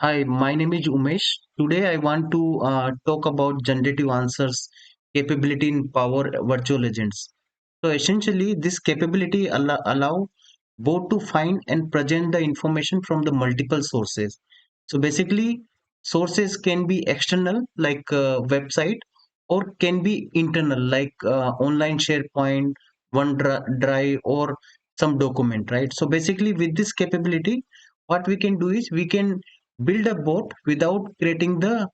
Hi, my name is Umesh. Today I want to talk about generative answers capability in Power Virtual Agents. So essentially, this capability allow both to find and present the information from the multiple sources. So basically, sources can be external like website or can be internal like online SharePoint, OneDrive or some document, right? So basically, with this capability, what we can do is we can build a bot without creating the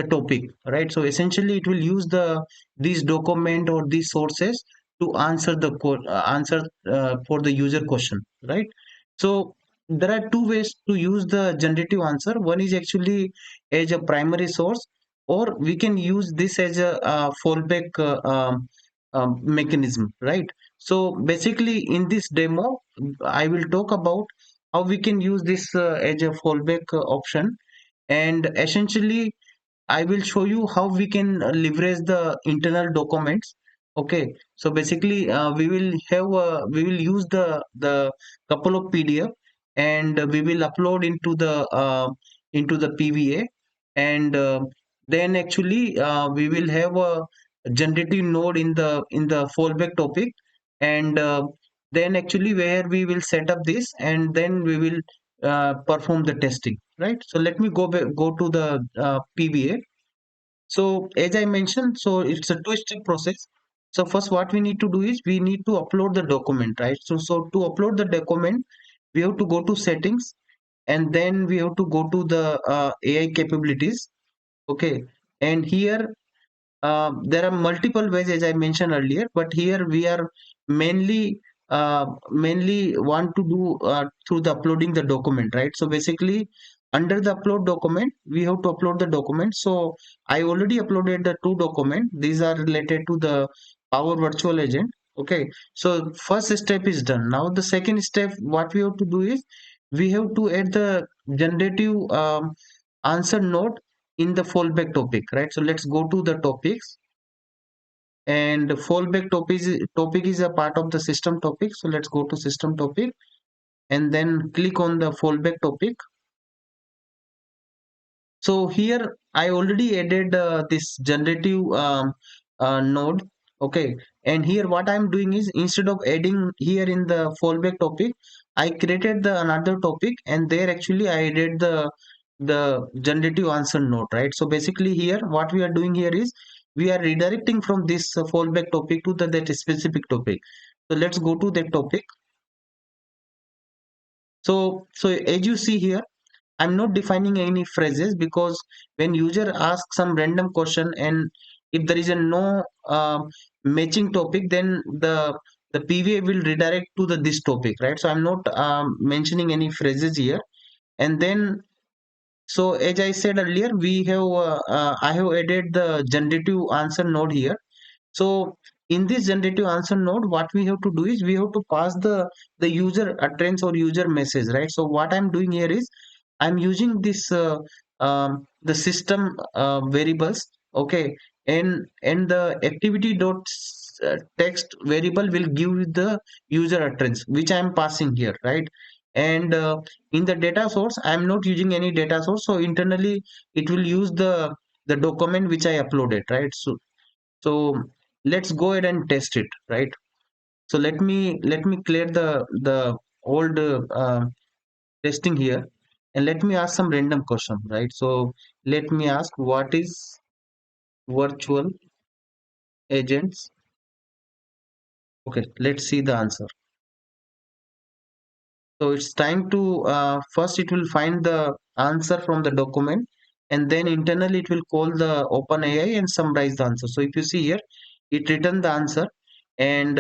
topic, right? So essentially it will use these document or these sources to answer answer for the user question, right? So there are two ways to use the generative answer. One is actually as a primary source, or we can use this as a fallback mechanism, right? So basically in this demo I will talk about how we can use this as a fallback option, and essentially I will show you how we can leverage the internal documents. Okay, so basically we will use the couple of PDF, and we will upload into the PVA, and then actually we will have a generative node in the fallback topic, and then actually where we will set up this, and then we will perform the testing, right? So let me go to the PVA. So as I mentioned, so it's a two-step process. So first, what we need to do is we need to upload the document, right? So to upload the document, we have to go to settings, and then we have to go to the AI capabilities. Okay, and here there are multiple ways, as I mentioned earlier, but here we are mainly mainly want to do through the uploading the document, right? So basically, under the upload document, we have to upload the document. So I already uploaded the two document. These are related to the Power Virtual Agent. Okay, so first step is done. Now the second step, what we have to do is we have to add the generative answer node in the fallback topic, right? So let's go to the topics, and topic is a part of the system topic. So let's go to system topic and then click on the fallback topic. So here I already added this generative node. Okay, and here what I'm doing is instead of adding here in the fallback topic, I created the another topic, and there actually I added the generative answer node, right? So basically here what we are doing here is we are redirecting from this fallback topic to the that specific topic. So let's go to that topic. So as you see here, I'm not defining any phrases, because when user asks some random question and if there is a no matching topic, then the PVA will redirect to the this topic, right? So I'm not mentioning any phrases here. And then, so as I said earlier, we have I have added the generative answer node here. So in this generative answer node, what we have to do is we have to pass the user utterance or user message, right? So what I'm doing here is I'm using this the system variables, okay, and the activity dot text variable will give the user utterance which I'm passing here, right? And in the data source, I'm not using any data source, so internally it will use the document which I uploaded, right? So let's go ahead and test it, right? So let me clear the old testing here, and let me ask some random question, right? So let me ask, what is virtual agents? Okay, let's see the answer. So it's time to first it will find the answer from the document, and then internally it will call the OpenAI and summarize the answer. So if you see here, it written the answer, and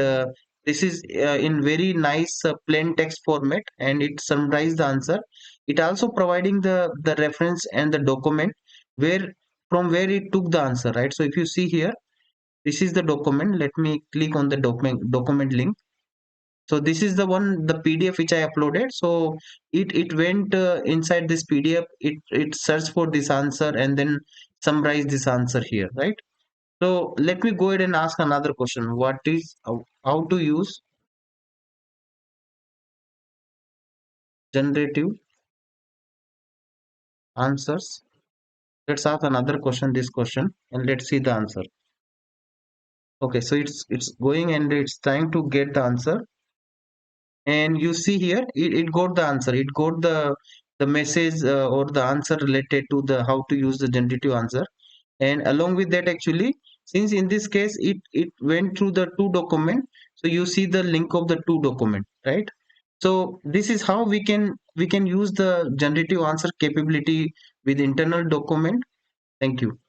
this is in very nice plain text format, and it summarized the answer. It also providing the reference and the document where from where it took the answer, right? So if you see here, this is the document. Let me click on the document link. So this is the one, the PDF which I uploaded. So it went inside this PDF, it searched for this answer and then summarize this answer here, right? So let me go ahead and ask another question. What is how to use generative answers. Let's ask another question, this question, and let's see the answer. Okay, so it's going and it's trying to get the answer, and you see here it got the answer. It got the message or the answer related to the how to use the generative answer. And along with that, actually, since in this case it went through the two document, so you see the link of the two document, right? So this is how we can use the generative answer capability with internal document. Thank you.